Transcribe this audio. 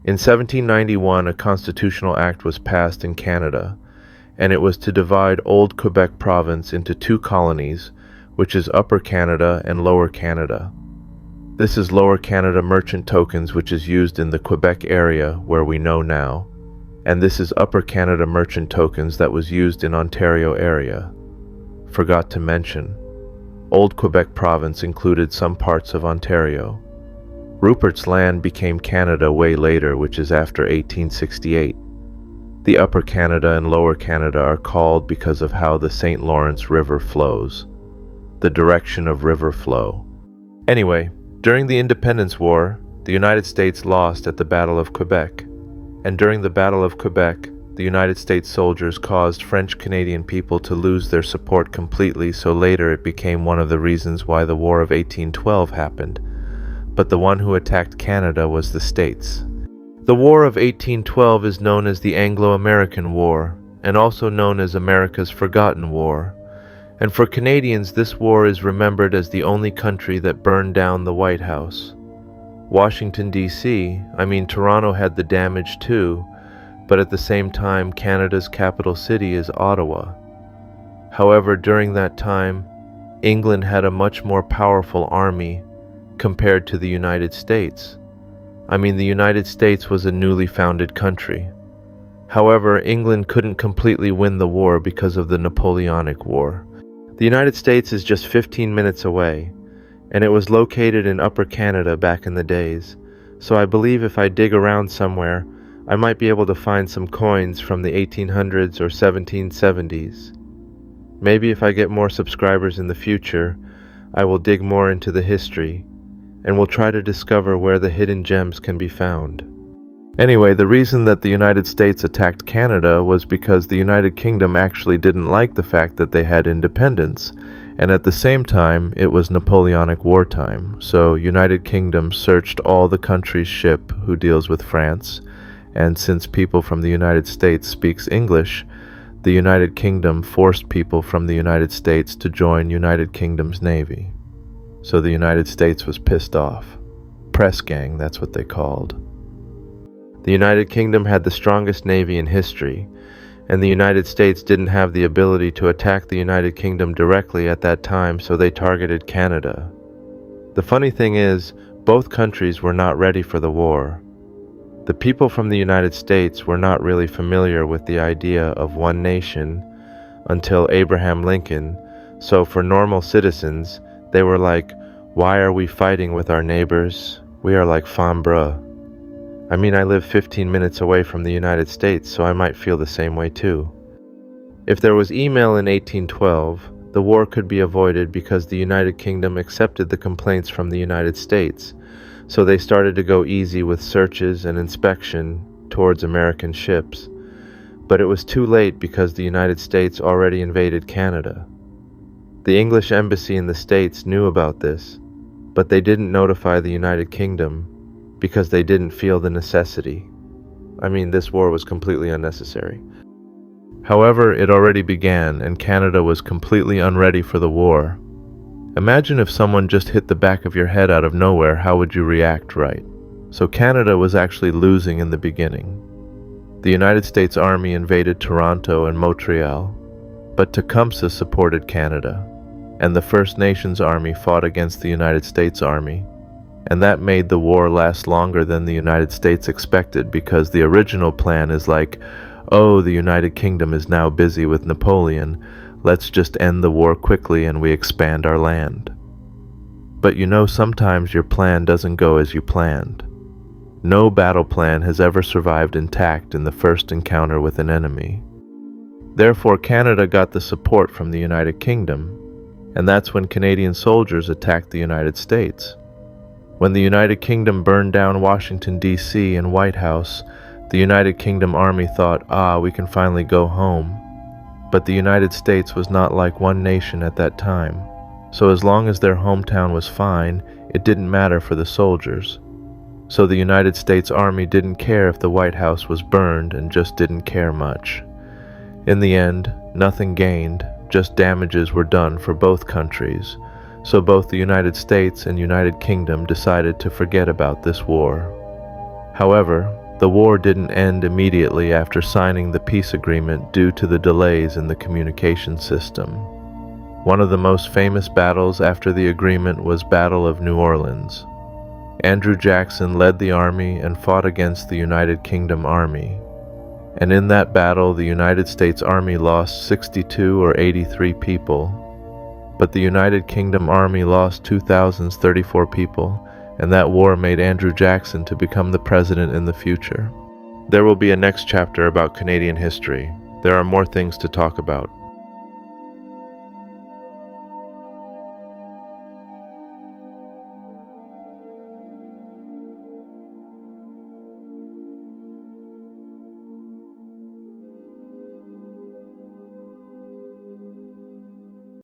In 1791, a constitutional act was passed in Canada, and it was to divide Old Quebec province into two colonies, which is Upper Canada and Lower Canada. This is Lower Canada merchant tokens, which is used in the Quebec area where we know now, and this is Upper Canada merchant tokens that was used in Ontario area. Forgot to mention, Old Quebec province included some parts of Ontario. Rupert's Land became Canada way later, which is after 1868. The Upper Canada and Lower Canada are called because of how the St. Lawrence River flows, the direction of river flow. Anyway, during the Independence War, the United States lost at the Battle of Quebec, and during the Battle of Quebec, the United States soldiers caused French-Canadian people to lose their support completely, so later it became one of the reasons why the War of 1812 happened. But the one who attacked Canada was the States. The War of 1812 is known as the Anglo-American War, and also known as America's Forgotten War. And for Canadians, this war is remembered as the only country that burned down the White House. Washington, D.C., Toronto had the damage too, but at the same time, Canada's capital city is Ottawa. However, during that time, England had a much more powerful army compared to the United States. The United States was a newly founded country. However, England couldn't completely win the war because of the Napoleonic War. The United States is just 15 minutes away, and it was located in Upper Canada back in the days, so I believe if I dig around somewhere, I might be able to find some coins from the 1800s or 1770s. Maybe if I get more subscribers in the future, I will dig more into the history, and we'll try to discover where the hidden gems can be found. Anyway, the reason that the United States attacked Canada was because the United Kingdom actually didn't like the fact that they had independence, and at the same time, it was Napoleonic wartime, so United Kingdom searched all the country's ship who deals with France, and since people from the United States speaks English, the United Kingdom forced people from the United States to join United Kingdom's Navy. So the United States was pissed off. Press gang, that's what they called. The United Kingdom had the strongest navy in history, and the United States didn't have the ability to attack the United Kingdom directly at that time, so they targeted Canada. The funny thing is, both countries were not ready for the war. The people from the United States were not really familiar with the idea of one nation until Abraham Lincoln, so for normal citizens, they were like, why are we fighting with our neighbors? We are like femme bruh. I live 15 minutes away from the United States, so I might feel the same way too. If there was email in 1812, the war could be avoided because the United Kingdom accepted the complaints from the United States, so they started to go easy with searches and inspection towards American ships. But it was too late because the United States already invaded Canada. The English embassy in the States knew about this, but they didn't notify the United Kingdom because they didn't feel the necessity. This war was completely unnecessary. However, it already began, and Canada was completely unready for the war. Imagine if someone just hit the back of your head out of nowhere, how would you react, right? So Canada was actually losing in the beginning. The United States Army invaded Toronto and Montreal, but Tecumseh supported Canada, and the First Nations Army fought against the United States Army, and that made the war last longer than the United States expected because the original plan is like, oh, the United Kingdom is now busy with Napoleon, let's just end the war quickly and we expand our land. But sometimes your plan doesn't go as you planned. No battle plan has ever survived intact in the first encounter with an enemy. Therefore, Canada got the support from the United Kingdom, and that's when Canadian soldiers attacked the United States. When the United Kingdom burned down Washington, D.C. and White House, the United Kingdom Army thought, we can finally go home. But the United States was not like one nation at that time, so as long as their hometown was fine, it didn't matter for the soldiers. So the United States Army didn't care if the White House was burned and just didn't care much. In the end, nothing gained, just damages were done for both countries, so both the United States and United Kingdom decided to forget about this war. However, The war didn't end immediately after signing the peace agreement due to the delays in the communication system. One of the most famous battles after the agreement was Battle of New Orleans. Andrew Jackson led the army and fought against the United Kingdom Army. And in that battle, the United States Army lost 62 or 83 people. But the United Kingdom Army lost 2,034 people, and that war made Andrew Jackson to become the president in the future. There will be a next chapter about Canadian history. There are more things to talk about.